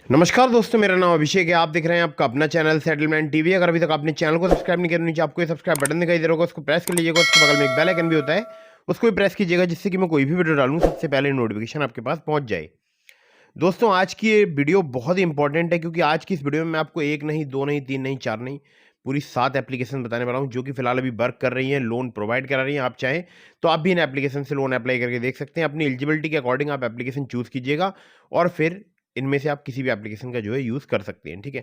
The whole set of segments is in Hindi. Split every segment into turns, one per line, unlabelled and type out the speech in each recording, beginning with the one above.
नमस्कार दोस्तों, मेरा नाम अभिषेक है। आप देख रहे हैं आपका अपना चैनल सेटलमेंट टीवी। अगर अभी तक आपने चैनल को सब्सक्राइब नहीं किया, नीचे आपको ये सब्सक्राइब बटन दिखाई दे रहा होगा, उसको प्रेस कर लीजिएगा। उसके बगल में एक बेल आइकन भी होता है, उसको भी प्रेस कीजिएगा, जिससे कि मैं कोई भी वीडियो डालूं सबसे पहले नोटिफिकेशन आपके पास पहुंच जाए। दोस्तों, आज की ये वीडियो बहुत ही इंपॉर्टेंट है, क्योंकि आज की इस वीडियो में मैं आपको एक नहीं, दो नहीं, तीन नहीं, चार नहीं, पूरी 7 एप्लीकेशन बताने वाला हूं, जो कि फिलहाल अभी वर्क कर रही हैं, लोन प्रोवाइड करा रही हैं। आप चाहें तो आप भी इन एप्लीकेशन से लोन अप्लाई करके देख सकते हैं। अपनी एलिजिबिलिटी के अकॉर्डिंग आप एप्लीकेशन चूज कीजिएगा और फिर इनमें से आप किसी भी एप्लीकेशन का जो है यूज़ कर सकते हैं। ठीक है,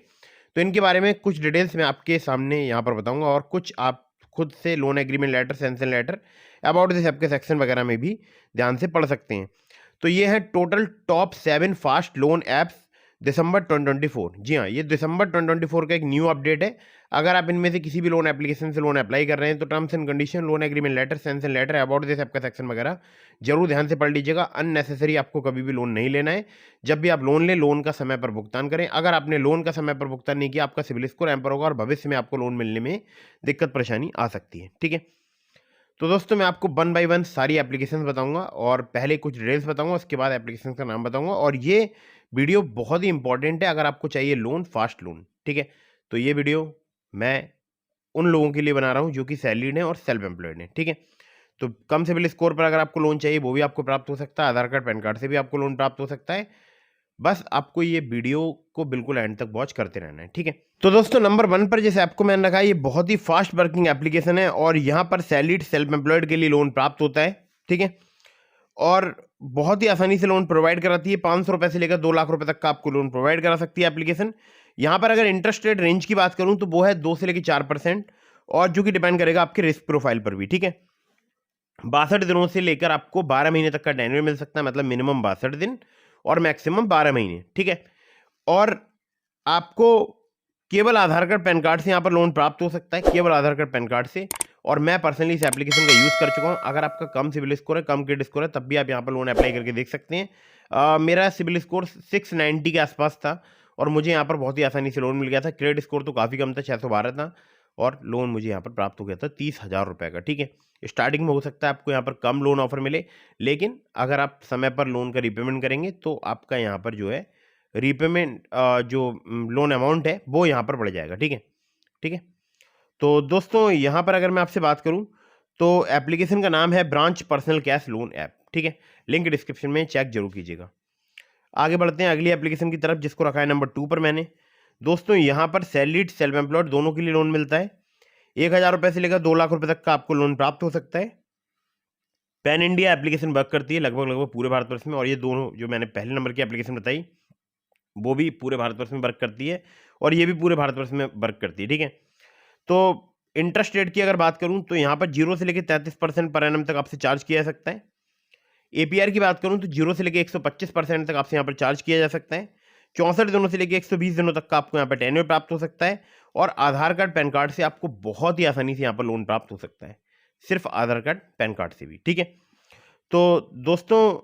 तो इनके बारे में कुछ डिटेल्स मैं आपके सामने यहाँ पर बताऊंगा, और कुछ आप खुद से loan agreement letter, sanction letter, about this app के सेक्शन वगैरह में भी ध्यान से पढ़ सकते हैं। तो ये है total top 7 fast loan apps दिसंबर 2024। जी हाँ, ये दिसंबर 2024 का एक न्यू अपडेट है। अगर आप इनमें से किसी भी लोन एप्लीकेशन से लोन अप्लाई कर रहे हैं तो terms and condition, loan agreement letter, sanction letter, about this app का सेक्शन वगैरह जरूर ध्यान से पढ़ लीजिएगा। अननेसेसरी आपको कभी भी लोन नहीं लेना है। जब भी आप लोन लें, लोन का समय पर भुगतान करें। अगर आपने लोन का समय पर भुगतान नहीं किया, आपका सिविल स्कोर हैम्पर होगा और भविष्य में आपको लोन मिलने में दिक्कत परेशानी आ सकती है। ठीक है, तो दोस्तों मैं आपको वन बाय वन सारी एप्लीकेशंस बताऊंगा, और पहले कुछ डिटेल्स बताऊंगा, उसके बाद एप्लीकेशन का नाम बताऊंगा। और ये वीडियो बहुत ही इंपॉर्टेंट है अगर आपको चाहिए लोन, फास्ट लोन। ठीक है, तो ये वीडियो मैं उन लोगों के लिए बना रहा हूं जो कि सैलरीड हैं और सेल्फ एम्प्लॉयड हैं। ठीक है, तो कम सिविल स्कोर पर अगर आपको लोन चाहिए, वो भी आपको प्राप्त हो सकता है। आधार कार्ड, पैन कार्ड से भी आपको लोन प्राप्त हो सकता है। बस आपको ये वीडियो को बिल्कुल एंड तक वॉच करते रहना है। ठीक है, तो दोस्तों नंबर 1 पर जैसे आपको मैंने रखा है, ये बहुत ही फास्ट वर्किंग एप्लीकेशन है, और यहाँ पर सैलरीड सेल्फ एम्प्लॉयड के लिए लोन प्राप्त होता है। ठीक है, और बहुत ही आसानी से लोन प्रोवाइड कराती है। 500 रुपए से लेकर 2 लाख रुपए तक का आपको लोन प्रोवाइड करा सकती है एप्लीकेशन। यहाँ पर अगर इंटरेस्ट रेट रेंज की बात करूँ तो वो है 2 से लेकर 4%, और जो कि डिपेंड करेगा आपके रिस्क प्रोफाइल पर भी। ठीक है, 62 दिनों से लेकर आपको 12 महीने तक का टेन्योर मिल सकता है, मतलब मिनिमम 62 दिन और मैक्सिमम 12 महीने। ठीक है, और आपको केवल आधार कार्ड, पैन कार्ड से यहाँ पर लोन प्राप्त हो सकता है, केवल आधार कार्ड, पैन कार्ड से। और मैं पर्सनली इस एप्लीकेशन का यूज़ कर चुका हूँ। अगर आपका कम सिविल स्कोर है, कम क्रेडिट स्कोर है, तब भी आप यहाँ पर लोन अप्लाई करके देख सकते हैं। मेरा सिविल स्कोर 690 के आसपास था, और मुझे यहाँ पर बहुत ही आसानी से लोन मिल गया था। क्रेडिट स्कोर तो काफ़ी कम था, 612 था, और लोन मुझे यहाँ पर प्राप्त हो गया था 30,000 रुपये का। ठीक है, स्टार्टिंग में हो सकता है आपको यहाँ पर कम लोन ऑफर मिले, लेकिन अगर आप समय पर लोन का रीपेमेंट करेंगे तो आपका यहाँ पर जो है रीपेमेंट, जो लोन अमाउंट है वो यहाँ पर बढ़ जाएगा। ठीक है, ठीक है, तो दोस्तों यहाँ पर अगर मैं आपसे बात करूँ तो एप्लीकेशन का नाम है branch personal cash loan app. ठीक है, लिंक डिस्क्रिप्शन में चेक जरूर कीजिएगा। आगे बढ़ते हैं अगली एप्लीकेशन की तरफ, जिसको रखा है नंबर 2 पर मैंने। दोस्तों यहाँ पर सैलरीड, सेल्फ एम्प्लॉयड दोनों के लिए लोन मिलता है। 1,000 रुपये से लेकर 2 लाख रुपए तक का आपको लोन प्राप्त हो सकता है। पैन इंडिया एप्लीकेशन वर्क करती है लगभग लगभग पूरे भारतवर्ष में, और ये दोनों जो मैंने पहले नंबर की एप्लीकेशन बताई वो भी पूरे भारतवर्ष में वर्क करती है, और ये भी पूरे भारतवर्ष में वर्क करती है। ठीक है, तो इंटरेस्ट रेट की अगर बात करूं तो यहाँ पर 0 से लेकर 33% पर एनम तक आपसे चार्ज किया जा सकता है। एपीआर की बात करूं तो 0 से लेकर 125% तक आपसे यहाँ पर चार्ज किया जा सकता है। 64 दिनों से लेकर 120 दिनों तक का आपको यहाँ पर टेन्योर प्राप्त हो सकता है, और आधार कार्ड, पैन कार्ड से आपको बहुत ही आसानी से यहाँ पर लोन प्राप्त हो सकता है, सिर्फ आधार कार्ड, पैन कार्ड से भी। ठीक है, तो दोस्तों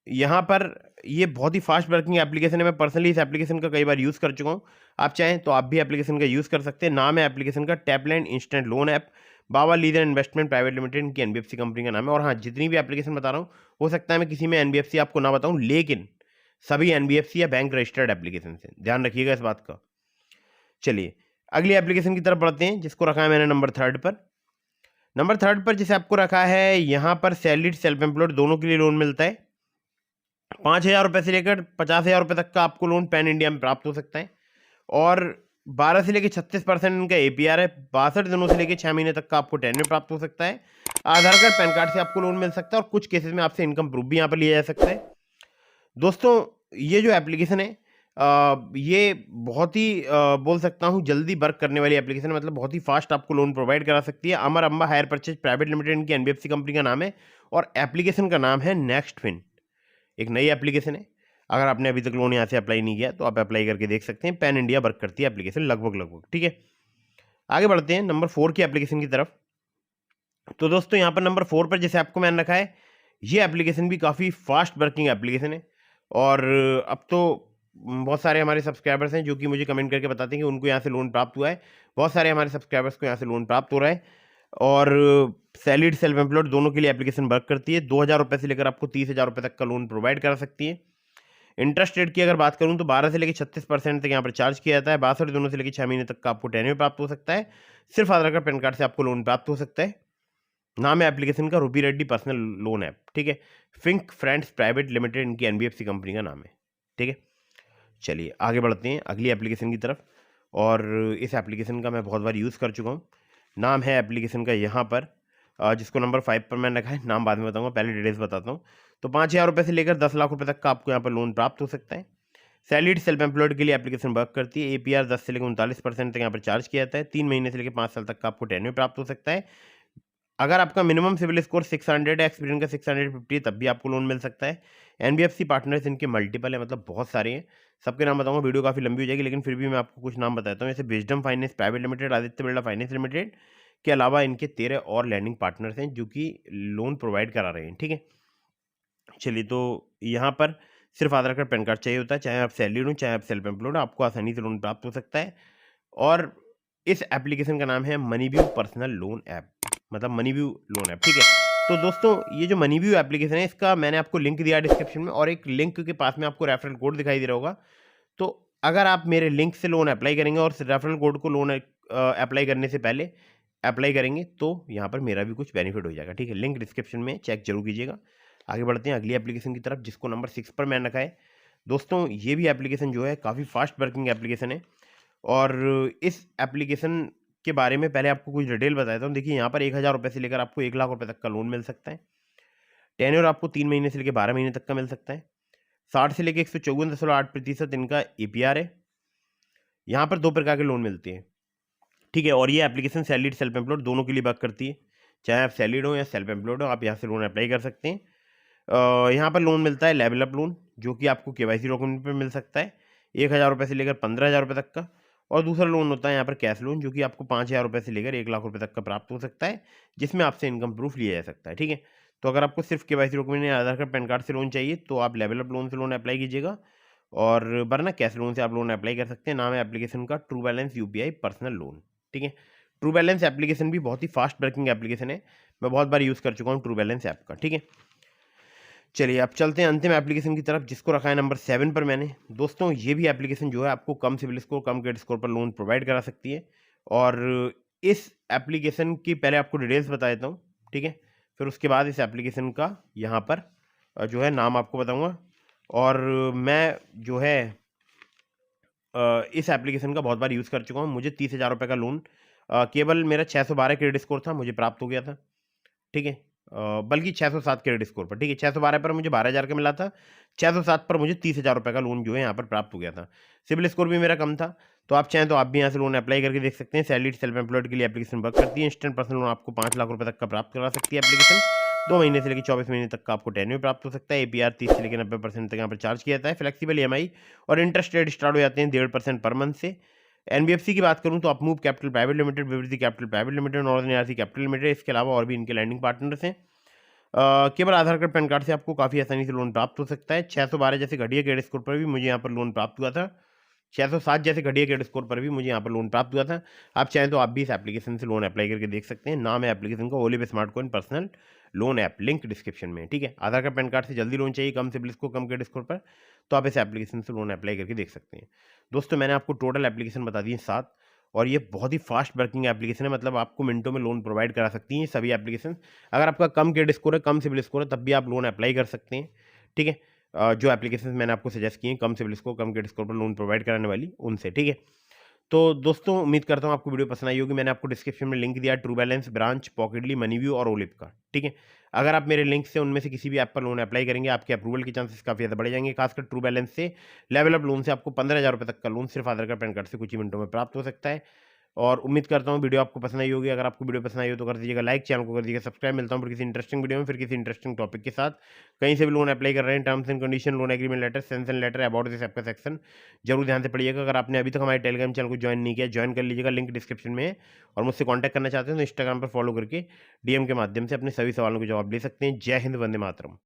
यहाँ पर ये बहुत ही फास्ट वर्किंग एप्लीकेशन है। मैं पर्सनली इस एप्लीकेशन का कई बार यूज़ कर चुका हूँ। आप चाहें तो आप भी एप्लीकेशन का यूज़ कर सकते हैं। नाम है एप्लीकेशन का टैपलैंड इंस्टेंट लोन ऐप, बाबा लीजर इन्वेस्टमेंट प्राइवेट लिमिटेड, इनकी एनबीएफसी कंपनी का नाम है। और हाँ, जितनी भी एप्लीकेशन बता रहा हूँ, हो सकता है मैं किसी में एनबीएफसी आपको ना बताऊँ, लेकिन सभी एनबीएफसी या बैंक रजिस्टर्ड एप्लीकेशन है, ध्यान रखिएगा इस बात का। चलिए अगली एप्लीकेशन की तरफ बढ़ते हैं, जिसको रखा है मैंने नंबर 3 पर। नंबर 3 पर जिसे आपको रखा है, यहाँ पर सैलरीड, सेल्फ एम्प्लॉयड दोनों के लिए लोन मिलता है। 5,000 रुपये से लेकर 50,000 रुपये तक का आपको लोन पैन इंडिया में प्राप्त हो सकता है, और 12 से लेकर 36% इनका एपीआर है। 62 दिनों से लेकर 6 महीने तक का आपको टेन्योर प्राप्त हो सकता है। आधार कार्ड, पैन कार्ड से आपको लोन मिल सकता है, और कुछ केसेस में आपसे इनकम प्रूफ भी यहाँ पर लिया जा सकता है। दोस्तों ये जो एप्लीकेशन है, ये बहुत ही बोल सकता हूँ जल्दी वर्क करने वाली एप्लीकेशन है, मतलब बहुत ही फास्ट आपको लोन प्रोवाइड करा सकती है। Amar Amba hire purchase private limited इनकी एनबीएफसी कंपनी का नाम है, और एप्लीकेशन का नाम है नेक्स्ट फिन। एक नई एप्लीकेशन है, अगर आपने अभी तक लोन यहाँ से अप्लाई नहीं किया तो आप अप्लाई करके देख सकते हैं। पैन इंडिया वर्क करती है एप्लीकेशन लगभग लगभग। ठीक है, आगे बढ़ते हैं नंबर 4 की एप्लीकेशन की तरफ। तो दोस्तों यहाँ पर नंबर 4 पर जैसे आपको मैंने रखा है, ये एप्लीकेशन भी काफ़ी फास्ट वर्किंग एप्लीकेशन है, और अब तो बहुत सारे हमारे सब्सक्राइबर्स हैं जो कि मुझे कमेंट करके बताते हैं कि उनको यहाँ से लोन प्राप्त हुआ है। बहुत सारे हमारे सब्सक्राइबर्स को यहाँ से लोन प्राप्त हो रहा है, और सैलरीड, सेल्फ एम्प्लॉयड दोनों के लिए एप्लीकेशन वर्क करती है। 2,000 रुपये से लेकर आपको 30,000 रुपये तक का लोन प्रोवाइड करा सकती है। इंटरेस्ट रेट की अगर बात करूं तो 12 से लेकर 36% तक यहाँ पर चार्ज किया जाता है। 62 दिनों से लेकर 6 महीने तक का आपको टेन्योर प्राप्त हो सकता है। सिर्फ आधार कार्ड पैन कार्ड से आपको लोन प्राप्त हो सकता है। नाम है एप्लीकेशन का Ruby Reddy personal loan app, ठीक है। फिंक फ्रेंड्स प्राइवेट लिमिटेड इनकी एनबीएफसी कंपनी का नाम है, ठीक है। चलिए आगे बढ़ते हैं अगली एप्लीकेशन की तरफ। और इस एप्लीकेशन का मैं बहुत बार यूज़ कर चुका हूँ। नाम है एप्लीकेशन का यहाँ पर जिसको नंबर 5 पर मैंने रखा है, नाम बाद में बताऊंगा, पहले डिटेल्स बताता हूँ। तो 5,000 रुपये से लेकर 10 लाख रुपये तक का आपको यहाँ पर लोन प्राप्त हो सकता है। सैलरीड सेल्फ एम्प्लॉयड के लिए एप्लीकेशन वर्क करती है। एपीआर 10 से लेकर 39% तक यहाँ पर चार्ज किया जाता है। 3 महीने से लेकर 5 साल तक का आपको टेन्योर प्राप्त हो सकता है। अगर आपका मिनिमम सिविल स्कोर 600 है, एक्सपीरियंस का 650 है, तब भी आपको लोन मिल सकता है। एनबीएफसी पार्टनर्स इनके मल्टीपल है, मतलब बहुत सारे हैं। सबके नाम बताऊंगा, वीडियो काफ़ी लंबी हो जाएगी, लेकिन फिर भी मैं आपको कुछ नाम बताता हूँ। जैसे wisdom finance private limited, Aditya Birla finance limited के अलावा इनके 13 और लैंडिंग पार्टनर्स हैं जो कि लोन प्रोवाइड करा रहे हैं, ठीक है। चलिए, तो यहाँ पर सिर्फ आधार कार्ड पैन कार्ड चाहिए होता है। चाहे आप सैलरीड हो, चाहे आप सेल्फ एम्प्लॉयड हो, आपको आसानी से लोन प्राप्त हो सकता है। और इस एप्लीकेशन का नाम है मनीव्यू पर्सनल लोन ऐप, मतलब मनीव्यू लोन ऐप, ठीक है। तो दोस्तों, ये जो मनीव्यू एप्लीकेशन है, इसका मैंने आपको लिंक दिया डिस्क्रिप्शन में, और एक लिंक के पास में आपको रेफरल कोड दिखाई दे रहा होगा। तो अगर आप मेरे लिंक से लोन अप्लाई करेंगे और रेफरल कोड को लोन अप्लाई करने से पहले अप्लाई करेंगे, तो यहाँ पर मेरा भी कुछ बेनिफिट हो जाएगा, ठीक है। लिंक डिस्क्रिप्शन में चेक जरूर कीजिएगा। आगे बढ़ते हैं अगली एप्लीकेशन की तरफ, जिसको नंबर 6 पर मैंने रखा है। दोस्तों, ये भी एप्लीकेशन जो है काफ़ी फास्ट वर्किंग एप्लीकेशन है। और इस एप्लीकेशन के बारे में पहले आपको कुछ डिटेल बताता हूँ। देखिए, यहाँ पर 1,000 रुपये से लेकर आपको 1 लाख रुपये तक का लोन मिल सकता है। टेन्योर आपको 3 महीने से लेकर 12 महीने तक का मिल सकता है। 60 से लेकर 154.8% इनका एपीआर है। यहाँ पर 2 प्रकार के लोन मिलते हैं, ठीक है। और ये एप्लीकेशन सैलरीड सेल्फ एम्प्लॉयड दोनों के लिए वर्क करती है। चाहे आप सैलरीड हो या सेल्फ एम्प्लॉयड हो, आप यहाँ से लोन अप्लाई कर सकते हैं। यहाँ पर लोन मिलता है लेवल अप लोन, जो कि आपको केवाईसी डॉक्यूमेंट पर मिल सकता है, 1,000 रुपये से लेकर 15,000 रुपये तक का। और दूसरा लोन होता है यहाँ पर कैश लोन, जो कि आपको 5,000 रुपये से लेकर 1 लाख रुपये तक का प्राप्त हो सकता है, जिसमें आपसे इनकम प्रूफ लिया जा सकता है, ठीक है। तो अगर आपको सिर्फ केवाईसी डॉक्यूमेंट या आधार कार्ड पैन कार्ड से लोन चाहिए, तो आप लेवल अप लोन से लोन अप्लाई कीजिएगा, और वरना कैश लोन से आप लोन अप्लाई कर सकते हैं। नाम है एप्लीकेशन का true balance UPI personal loan, ठीक है। ट्रू बैलेंस एप्लीकेशन भी बहुत ही फास्ट वर्किंग एप्लीकेशन है। मैं बहुत बार यूज़ कर चुका हूँ ट्रू बैलेंस ऐप का, ठीक है। चलिए, अब चलते हैं अंतिम एप्लीकेशन की तरफ, जिसको रखा है नंबर 7 पर मैंने। दोस्तों, ये भी एप्लीकेशन जो है आपको कम सिविल स्कोर, कम क्रेडिट स्कोर पर लोन प्रोवाइड करा सकती है। और इस एप्लीकेशन की पहले आपको डिटेल्स बता देता हूँ, ठीक है। फिर उसके बाद इस एप्लीकेशन का यहाँ पर जो है नाम आपको बताऊँगा। और मैं जो है इस एप्लीकेशन का बहुत बार यूज़ कर चुका हूँ। मुझे 30,000 रुपये का लोन केवल मेरा 612 क्रेडिट स्कोर था, मुझे प्राप्त हो गया था, ठीक है। बल्कि 607 क्रेडिट स्कोर पर, ठीक है। 612 पर मुझे 12,000 का मिला था, 607 पर मुझे 30,000 रुपये का लोन जो है यहाँ पर प्राप्त हो गया था। सिविल स्कोर भी मेरा कम था। तो आप चाहें तो आप भी यहाँ से लोन अप्लाई करके देख सकते हैं। सैलरीड सेल्फ एम्प्लॉयड के लिए एप्लीकेशन वर्क करती है। इंस्टेंट पर्सनल लोन आपको 5 लाख रुपये तक का प्राप्त करा सकती है एप्लीकेशन। 2 महीने से लेकर 24 महीने तक का आपको टेन्योर प्राप्त हो सकता है। एपीआर 30 से लेकर 90% तक यहाँ पर चार्ज किया जाता है। फ्लेक्सिबल ईएमआई और इंटरेस्ट रेट स्टार्ट हो जाते हैं 1.5% पर मंथ से। एनबीएफसी की बात करूं तो Upmove capital private limited, Vivriddhi capital private limited, northern ARC capital limited, इसके अलावा और भी इनके लैंडिंग पार्टनर्स हैं। केवल आधार कार्ड पैन कार्ड से आपको काफ़ी आसानी से लोन प्राप्त हो सकता है। 612 जैसे घटिया क्रेडिट स्कोर पर भी मुझे यहाँ पर लोन प्राप्त हुआ था। 607 जैसे घटिया क्रेडिट स्कोर पर भी मुझे यहाँ पर लोन प्राप्त हुआ था। आप चाहें तो आप भी इस एप्लीकेशन से लोन अप्लाई करके देख सकते हैं। नाम है एप्लीकेशन का olive smart coin personal loan app, link description में, ठीक है। आधार कार्ड पैन कार्ड से जल्दी लोन चाहिए, कम सिबिल स्कोर, कम क्रेडिट स्कोर पर, तो आप इस एप्लीकेशन से लोन अप्लाई करके देख सकते हैं। दोस्तों, मैंने आपको टोटल एप्लीकेशन बता दी है 7, और ये बहुत ही फास्ट वर्किंग एप्लीकेशन है, मतलब आपको मिनटों में लोन प्रोवाइड करा सकती हैं सभी एप्लीकेशन। अगर आपका कम क्रेडिट स्कोर है, कम सिबिल स्कोर है, तब भी आप लोन अप्लाई कर सकते हैं, ठीक है। जो एप्लीकेशन मैंने आपको सजेस्ट किए हैं कम सिबिल स्कोर, कम क्रेडिट स्कोर पर लोन प्रोवाइड कराने वाली, उनसे, ठीक है। तो दोस्तों, उम्मीद करता हूँ आपको वीडियो पसंद आई होगी। मैंने आपको डिस्क्रिप्शन में लिंक दिया ट्रू बैलेंस, ब्रांच, पॉकेटली, मनीव्यू और ओलिव का, ठीक है। अगर आप मेरे लिंक से उनमें से किसी भी ऐप पर लोन अप्लाई करेंगे, आपके अप्रूवल के चांसेस काफ़ी ज़्यादा बढ़ जाएंगे। खासकर ट्रू बैलेंस से लेवल अप लोन से आपको 15,000 रुपये तक का लोन सिर्फ आधार कार्ड पैन कार्ड से कुछ ही मिनटों में प्राप्त हो सकता है। और उम्मीद करता हूँ वीडियो आपको पसंद आई होगी। अगर आपको वीडियो पसंद आई हो तो कर दीजिएगा लाइक, चैनल को कर दीजिएगा सब्सक्राइब। मिलता हूँ फिर किसी इंटरेस्टिंग वीडियो में, फिर किसी इंटरेस्टिंग टॉपिक के साथ। कहीं से भी लोन अप्लाई कर रहे हैं, terms and condition, loan agreement letter, sanction letter, about this app का सेक्शन जरूर ध्यान से पढ़िएगा। अगर आपने अभी तक हमारे टेलीग्राम चैनल को ज्वाइन नहीं किया, ज्वाइन कर लीजिएगा, लिंक डिस्क्रिप्शन में है। और मुझसे कॉन्टैक्ट करना चाहते हैं तो इंस्टाग्राम पर फॉलो करके डीएम के माध्यम से अपने सभी सवालों के जवाब ले सकते हैं। जय हिंद, वंदे मातरम।